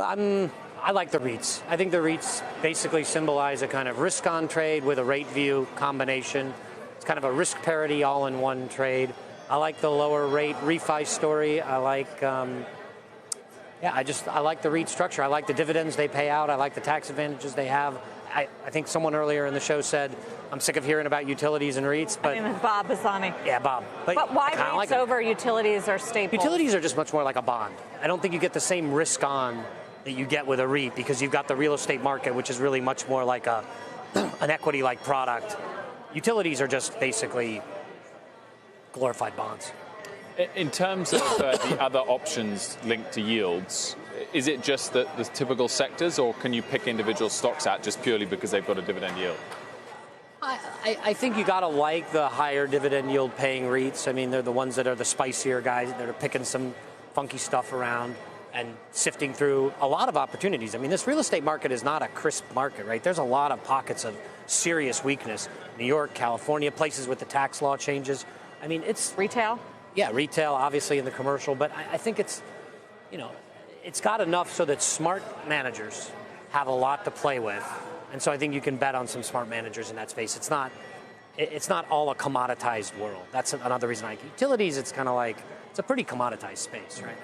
I like the REITs. I think the REITs basically symbolize a kind of risk-on trade with a rate view combination. It's kind of a risk parity all-in-one trade. I like the lower rate refi story. I like, I like the REIT structure. I like the dividends they pay out. I like the tax advantages they have. I think someone earlier in the show said, I'm sick of hearing about utilities and REITs. But I think Bob Bassani. Yeah, Bob. But why REITs like over utilities or staples? Utilities are just much more like a bond. I don't think you get the same risk on that you get with a REIT because you've got the real estate market, which is really much more like an equity-like product. Utilities are just basically glorified bonds. In terms of the other options linked to yields, is it just the typical sectors, or can you pick individual stocks out just purely because they've got a dividend yield? I think you got to like the higher dividend yield paying REITs. I mean, they're the ones that are the spicier guys that are picking some funky stuff around and sifting through a lot of opportunities. I mean, this real estate market is not a crisp market, right? There's a lot of pockets of serious weakness. New York, California, places with the tax law changes. I mean, it's... Retail? Yeah, retail, obviously, in the commercial. But I think it's, it's got enough so that smart managers have a lot to play with. And so I think you can bet on some smart managers in that space. It's not all a commoditized world. That's another reason I like utilities. It's kind of like, it's a pretty commoditized space, right?